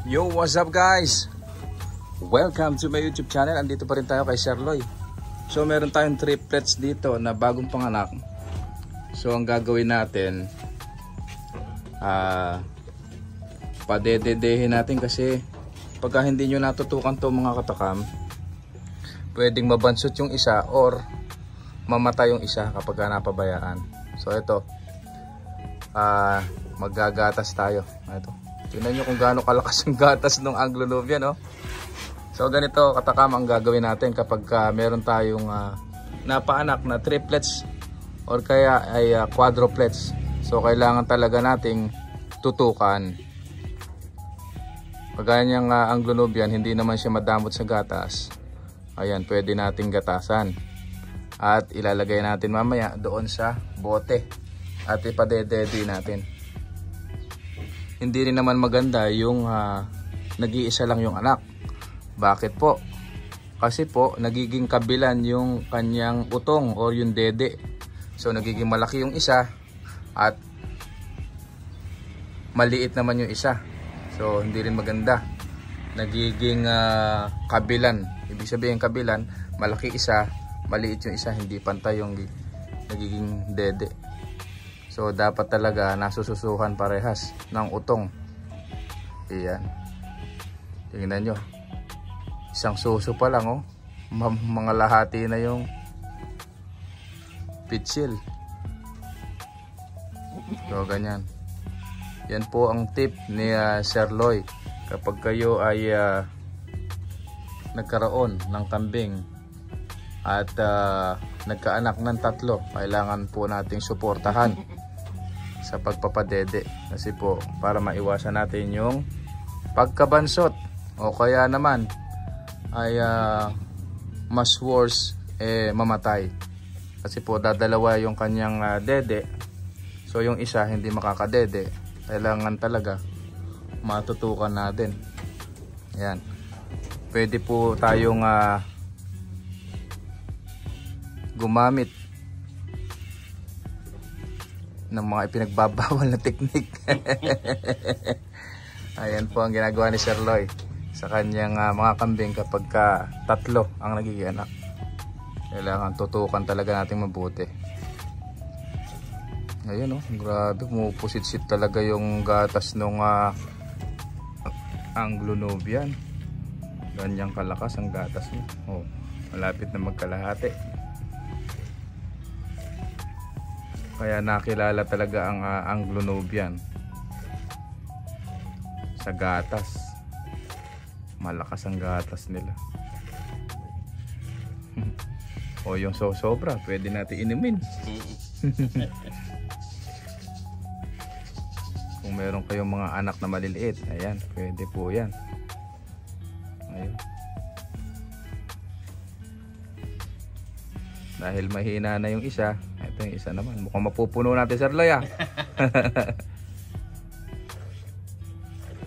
Yo, what's up guys? Welcome to my YouTube channel. Andito pa rin tayo kay Sir Loy. So meron tayong triplets dito na bagong panganak. So ang gagawin natin, padededehin natin kasi pagka hindi nyo natutukan to mga katakam, pwedeng mabansot yung isa or mamatay yung isa kapag napabayaan. So ito, maggagatas tayo. Ito, tingnan nyo kung gaano kalakas yung gatas ng Anglo-Nubian, no? So ganito katakam ang gagawin natin kapag meron tayong napaanak na triplets or kaya ay quadruplets. So kailangan talaga nating tutukan. Kagaya niyang Anglo-Nubian, hindi naman siya madamot sa gatas. Ayan, pwede nating gatasan. At ilalagay natin mamaya doon sa bote. At ipadedede natin. Hindi rin naman maganda yung nag-iisa lang yung anak. Bakit po? Kasi po nagiging kabilan yung kanyang utong o yung dede. So nagiging malaki yung isa at maliit naman yung isa. So hindi rin maganda. Nagiging kabilan. Ibig sabihin kabilan, malaki isa, maliit yung isa, hindi pantay yung nagiging dede. So dapat talaga nasususuhan parehas ng utong. Ayan. Tingnan nyo. Isang suso pa lang, oh. Mga lahati na yung pitsil. So ganyan. Yan po ang tip ni Sir Loy. Kapag kayo ay nagkaroon ng kambing at nagkaanak ng tatlo, kailangan po nating suportahan sa pagpapadede. Kasi po para maiwasan natin yung pagkabansot o kaya naman ay mas worse mamatay. Kasi po dadalawa yung kanyang dede. So yung isa hindi makakadede. Kailangan talaga matutukan natin. Ayan. Pwede po tayong gumamit ng mga ipinagbabawal na teknik. Ayan po ang ginagawa ni Sir Loy sa kanyang mga kambing kapag tatlo ang nagiging anak. Kailangan tutukan talaga natin mabuti. Ayan, oh, grabe, pumupusit-sit talaga yung gatas ng Anglo-Nubian. Ganyang kalakas ang gatas niya. Oh, malapit na magkalahati. Kaya nakilala talaga ang Anglo-Nubian sa gatas. Malakas ang gatas nila. O yung sobra, pwede natin inumin. Kung meron kayong mga anak na maliliit, ayan, pwede po yan. Ayun. Dahil mahina na yung isa, ito yung isa naman. Mukhang mapupuno natin, Sir Loy, ah.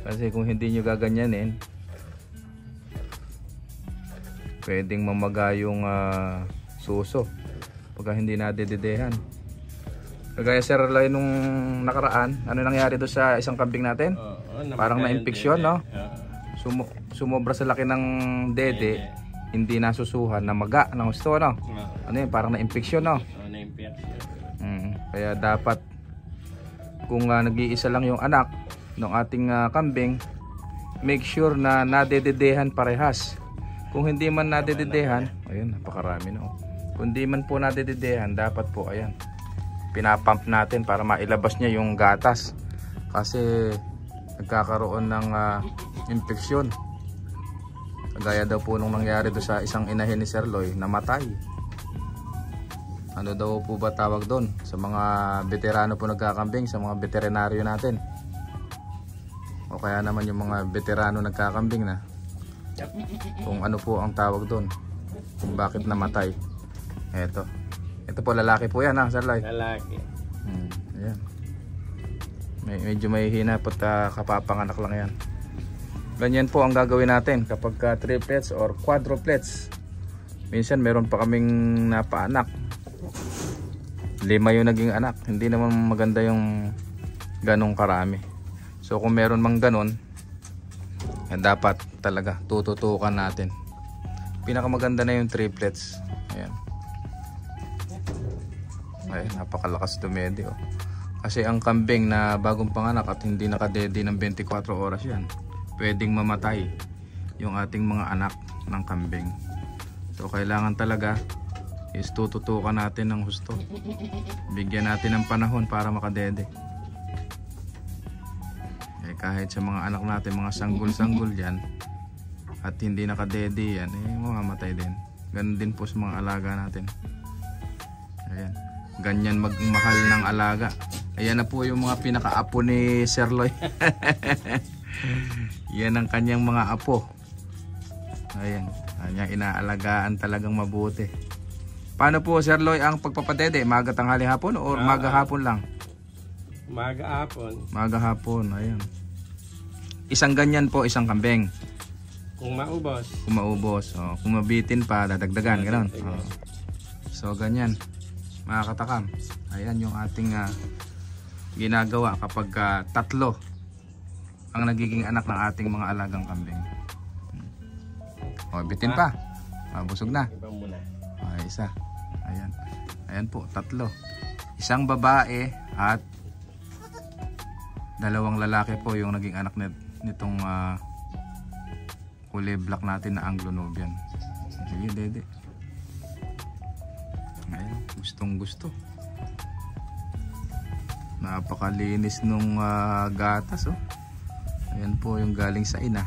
Kasi kung hindi nyo gaganyanin, pwedeng mamaga yung suso pagka hindi nadededehan. Kagaya Sir Loy nung nakaraan, ano nangyari doon sa isang kambing natin? Parang na-infeksyon, no? Sumobra sa laki ng dede, hindi nasusuhan, namaga ng gusto, no? Ano yun, parang na-infeksyon, no? Kaya dapat kung nag-iisa lang yung anak ng ating kambing, make sure na nadededehan parehas. Kung hindi man nadededehan, ayun, napakarami, no? Kung hindi man po nadededehan, dapat po, ayan, pinapump natin para mailabas niya yung gatas. Kasi nagkakaroon ng infeksyon. Kagaya daw po nung nangyari doon sa isang inahin ni Sir Loy, namatay. Ano daw po ba tawag doon? Sa mga veterano po nagkakambing, sa mga veterinaryo natin. O kaya naman yung mga veterano nagkakambing na. Kung ano po ang tawag doon. Kung bakit namatay. Eto. Ito po lalaki po yan, ha, Sir Loy? Lalaki. Ayan. Medyo may hina po kapapanganak lang yan. Ganyan po ang gagawin natin kapag triplets or quadruplets. Minsan meron pa kaming napaanak. 5 yung naging anak. Hindi naman maganda yung ganong karami. So kung meron mang ganon, dapat talaga tututukan natin. Pinakamaganda na yung triplets. Ayan. Ay, napakalakas dumede oh. Kasi ang kambing na bagong panganak at hindi nakadede ng 24 oras yan, pwedeng mamatay yung ating mga anak ng kambing. So kailangan talaga is tututukan natin ng husto. Bigyan natin ng panahon para makadede. Eh, kahit sa mga anak natin, mga sanggol-sanggol yan at hindi nakadede yan, eh mamamatay din. Ganun din po sa mga alaga natin. Ayan. Ganyan magmahal ng alaga. Ayan na po yung mga pinaka-apo ni Sir Loy. Yan ang kanyang mga apo. Ayan. Kanyang inaalagaan talagang mabuti. Paano po Sir Loy ang pagpapadede? Maga tanghali hapon o maga hapon lang? Maga hapon. Maga hapon. Ayan. Isang ganyan po, isang kambing. Kung maubos. Kung maubos. O, kung mabitin pa, dadagdagan. Ganon. O. So ganyan. Mga katakam, ayan yung ating ginagawa kapag tatlo ang nagiging anak ng ating mga alagang kambing. O, bitin pa. Busog na. Ibang muna. Ay, isa. Ayan. Ayan po, tatlo. Isang babae at dalawang lalaki po yung naging anak nitong kulay black natin na Anglo-Nubian. Sige, dede. Ayan, gustong gusto. Napakalinis nung gatas oh. Ayan po yung galing sa ina.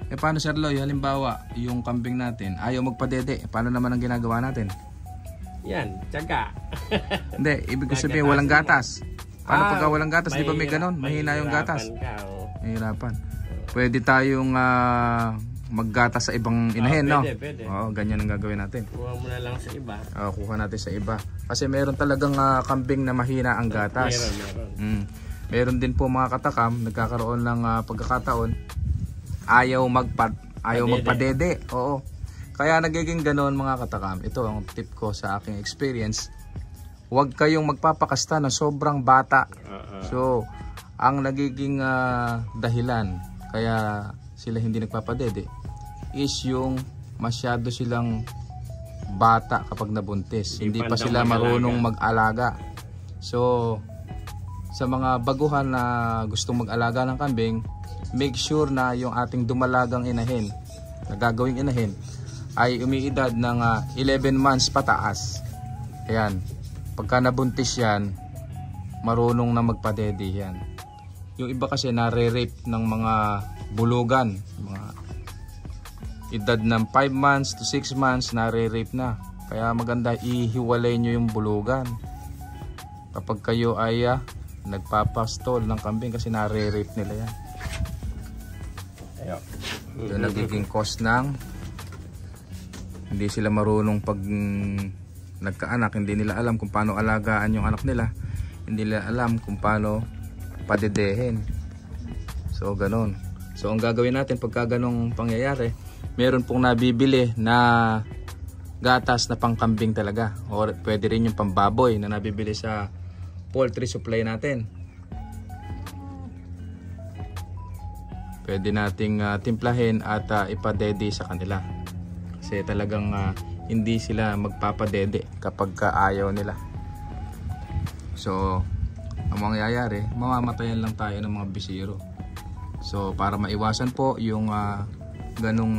Eh paano Sir Loy, halimbawa yung kambing natin ayaw magpadede, paano naman ang ginagawa natin? Yan, tiyaga. Hindi, ibig ko sabihin walang gatas. Paano pagka walang gatas, di ba may ganon? Mahina yung gatas. Mahirapan. Pwede tayong maggatas sa ibang inahin, no? Pwede. Oo, ganyan ang gagawin natin. Kuha mo na lang sa iba. Kuha natin sa iba. Kasi meron talagang kambing na mahina ang gatas. Meron. Meron din po mga katakam, nagkakaroon ng pagkakataon, ayaw magpadede. Oo. Kaya nagiging ganoon mga katakam. Ito ang tip ko sa aking experience. Huwag kayong magpapakasta na sobrang bata. So, ang nagiging dahilan kaya sila hindi nagpapadede is yung masyado silang bata kapag nabuntis. Hindi pa sila marunong mag-alaga. So, sa mga baguhan na gustong mag-alaga ng kambing, make sure na yung ating dumalagang inahin, na gagawing inahin, ay umiidad ng 11 months pataas. Ayan. Pagka nabuntis yan, marunong na magpadede yan. Yung iba kasi nare-rape ng mga bulugan, mga edad ng 5 months to 6 months nare-rape na. Kaya maganda ihiwalay nyo yung bulugan kapag kayo ay nagpapastol ng kambing kasi nare-rape nila yan. Ito nagiging cause ng hindi sila marunong pag nagkaanak, hindi nila alam kung paano alagaan yung anak nila, hindi nila alam kung paano padedehin. So ganon. So ang gagawin natin pagka ganong pangyayari, meron pong nabibili na gatas na pangkambing talaga, o pwede rin yung pambaboy na nabibili sa poultry supply natin. Pwede nating timplahin at ipadede sa kanila kasi talagang hindi sila magpapadede kapag ayaw nila. So ang mangyayari, mamamatayan lang tayo ng mga bisiro. So para maiwasan po yung ganong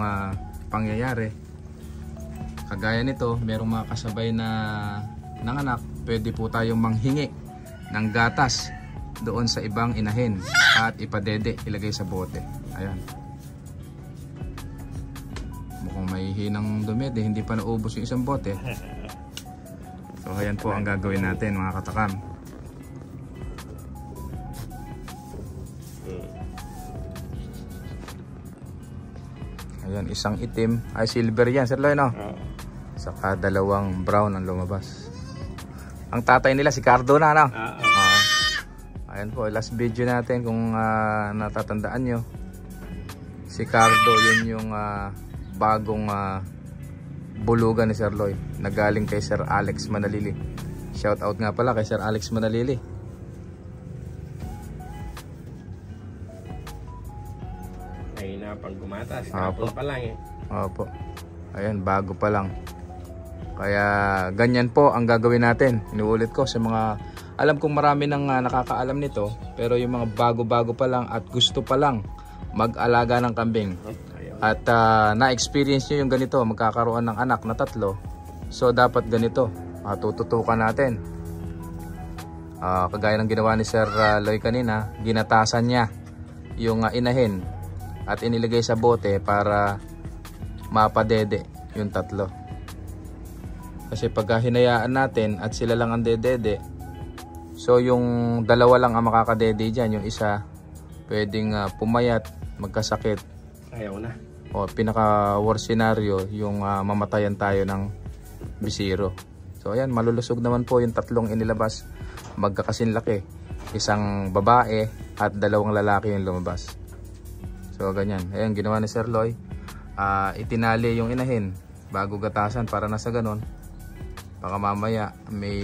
pangyayari, kagaya nito, merong mga kasabay na nanganak, pwede po tayong manghingi ng gatas doon sa ibang inahin at ipadede, ilagay sa bote. Ayan. Mukhang may hinang dumede, hindi pa naubos yung isang bote. So ayan po ang gagawin natin mga katakam. Ayan, isang itim, ay silver yan Sir Loy, no? Saka dalawang brown ang lumabas. Ang tatay nila si Cardona, no? Ayan po, last video natin kung natatandaan nyo. Si Cardo, yun yung bagong bulugan ni Sir Loy, nagaling kay Sir Alex Manalili. Shout out nga pala kay Sir Alex Manalili. pang gumatas. Apo. Kapon pa lang eh. Opo. Ayan, bago pa lang. Kaya ganyan po ang gagawin natin. Inuulit ko sa mga, alam kong marami nang nakakaalam nito, pero yung mga bago-bago pa lang at gusto pa lang mag-alaga ng kambing at na-experience nyo yung ganito, magkakaroon ng anak na 3, so dapat ganito, tututukan natin. Kagaya ng ginawa ni Sir Loy kanina, ginatasan niya yung inahin at inilagay sa bote para mapadede yung 3. Kasi pag hinayaan natin at sila lang ang dedede, so yung 2 lang ang makakadede dyan, yung isa pwedeng pumayat, magkasakit. Ayaw na. O pinaka worst scenario, yung mamatayan tayo ng bisiro. So ayan, malulusog naman po yung 3 inilabas. Magkakasinlaki. Isang babae at 2 lalaki yung lumabas. So ganyan. Ayan, ginawa ni Sir Loy. Itinali yung inahin bago gatasan para nasa ganon. Baka mamaya may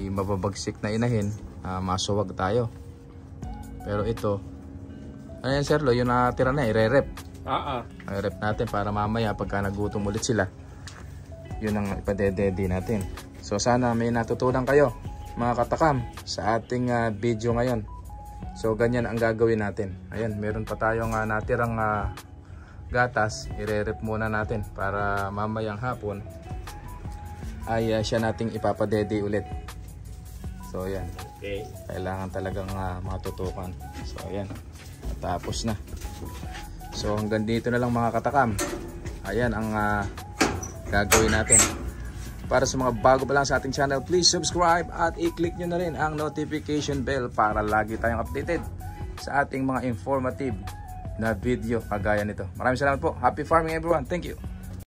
mababagsik na inahin, masuwag tayo. Pero ito, ayan Sir Loy, yung natira na, ire-rep. I-rep natin para mamaya pagka nagutom ulit sila, yun ang ipadedede natin. So sana may natutunan kayo mga katakam sa ating video ngayon. So ganyan ang gagawin natin. Ayan, meron pa tayong natirang gatas, ire-rep muna natin para mamayang hapon ay siya nating ipapadede ulit. So ayan, Okay. kailangan talagang matutukan. So ayan, tapos na. So hanggang dito na lang mga katakam. Ayan ang gagawin natin. Para sa mga bago pa lang sa ating channel, please subscribe at i-click nyo na rin ang notification bell para lagi tayong updated sa ating mga informative na video kagaya nito. Maraming salamat po. Happy farming everyone. Thank you.